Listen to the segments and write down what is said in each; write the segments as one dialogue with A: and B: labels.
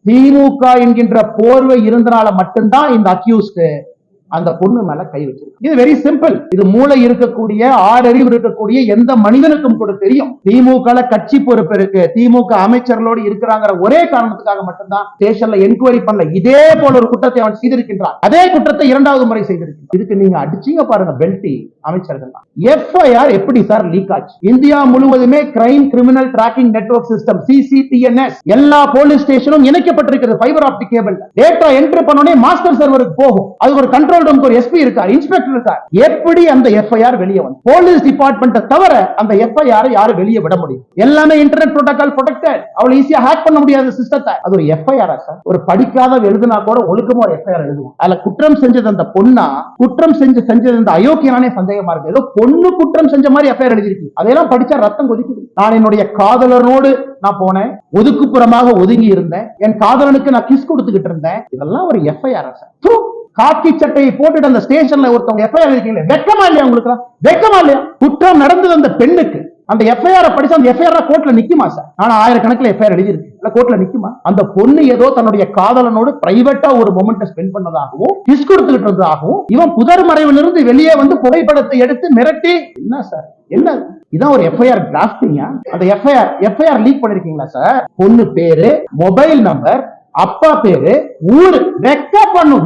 A: திமுக என்கின்ற போர்வை இருந்தனால மட்டும்தான் இந்த அக்யூஸ்ட் அந்த பொண்ணு மேல கை வச்சிருக்கு. இது வெரி சிம்பிள். இது மூளை இருக்கக்கூடிய ஆறறிவு இருக்கக்கூடிய எந்த மனிதனுக்கும் கூட தெரியும். திமுக கட்சி பொறுப்பு இருக்கு, திமுக அமைச்சர்களோடு இருக்கிறாங்கிற ஒரே காரணத்துக்காக மட்டும்தான் ஸ்டேஷன்ல என்கொயரி பண்ணல. இதே போல ஒரு குற்றத்தை அவன் செய்திருக்கின்றான். அதே குற்றத்தை இரண்டாவது முறை செய்திருக்கிறான். இதுக்கு நீங்க அடிச்சீங்க பாருங்க பெல்டி அமைச்சர்கள். எஃப்ஐஆர் எப்படி சார் லீக் ஆச்சு? இந்தியா முழுவதுமே crime criminal tracking network system CCTNS எல்லா போலீஸ் ஸ்டேஷனும் இணைக்கப்பட்டிருக்கிறது. Fibre optic cable data entry பண்ணோனே மாஸ்டர் சர்வருக்கு போகும். அது ஒரு கண்ட்ரோல் ரூம் ஒரு SP இருக்கார், இன்ஸ்பெக்டர் இருக்கார். எப்படி அந்த எஃப்ஐஆர் வெளியே வந்து போலீஸ் டிபார்ட்மெண்ட்டை தவிர அந்த எஃப்ஐஆர் யாரும் வெளியே விட முடியும்? எல்லாமே இன்டர்நெட் புரோட்டோகால் ப்ரொடெக்டட். அவளை ஈஸியா ஹேக் பண்ண முடியாத சிஸ்டத்தை. அது ஒரு எஃப்ஐஆர் சார். ஒரு படிக்காத எழுதுனா கூட ஒழுக்கமா ஒரு எஃப்ஐஆர் எழுதுவோம். அதுல குற்றம் செஞ்சது அந்த பொண்ணா, குற்றம் செஞ்சது அந்த அயோக்கியனானே சந்தேகமா இருக்கு. ஏதோ பொண்ணு குற்றம் செஞ்ச மாதிரி எஃப்ஐஆர் எழுதிருக்கு. அதெல்லாம் படிச்சா ரத்தம் கொதிக்குது. நான் என்னுடைய காதலனோடு நான் போனேன், ஒதுக்குப்புறமாக ஒதுங்கி இருந்தேன், என் காதலனுக்கு நான் கிஸ் கொடுத்துக்கிட்டு இருந்தேன். இதெல்லாம் ஒரு எஃப்ஐஆர் சார். காக்கி சட்டையை போட்டுட்டு அந்த ஸ்டேஷன்ல ஒருத்தவங்க எஃப்ஐஆர் இருக்கீங்க, வெக்கமா இல்லையா உங்களுக்கு? வெக்கமா இல்லையா? குற்றம் நடந்தது அந்த பெண்ணுக்கு. அந்த எஃப்ஐஆர் படிச்சா அந்த எஃப்ஐஆர் கோர்ட்ல நிக்குமா சார்? ஆனா ஆயிரக்கணக்கில் எஃப்ஐஆர் எழுதிருக்கு, இல்ல கோர்ட்ல நிக்குமா? அந்த பொண்ணு ஏதோ தன்னுடைய காதலனோடு பிரைவேட்டா ஒரு மொமெண்ட் ஸ்பெண்ட் பண்ணதாகவும் கிஸ் கொடுத்துக்கிட்டு இருந்ததாகவும் இவன் புதர் மறைவிலிருந்து வெளியே வந்து புகைப்படத்தை எடுத்து மிரட்டி, என்ன சார் என்ன இதான் ஒரு எஃப்ஐஆர் டிராஃப்டிங்கா? அந்த எஃப்ஐஆர் லீக் பண்ணிருக்கீங்களா சார்? பொண்ணு பேரு, மொபைல் நம்பர், அப்பா பேரு, ஊரு. வெக்க பண்ணும்.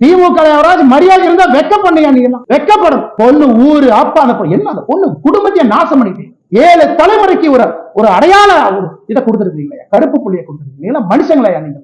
A: திமுக யாராவது மரியாதை இருந்தா வெக்க பண்ணியா? நீங்க வெக்கப்படும். பொண்ணு ஊரு, அப்பா, அந்த என்ன அந்த பொண்ணு குடும்பத்தையே நாசம் பண்ணிட்டீங்க. 7 தலைமுறைக்கு ஒரு அடையாள இதை கொடுத்துருக்கீங்களா? கருப்பு புள்ளியை கொடுத்துருக்கீங்களா? மனுஷங்களா நீங்க?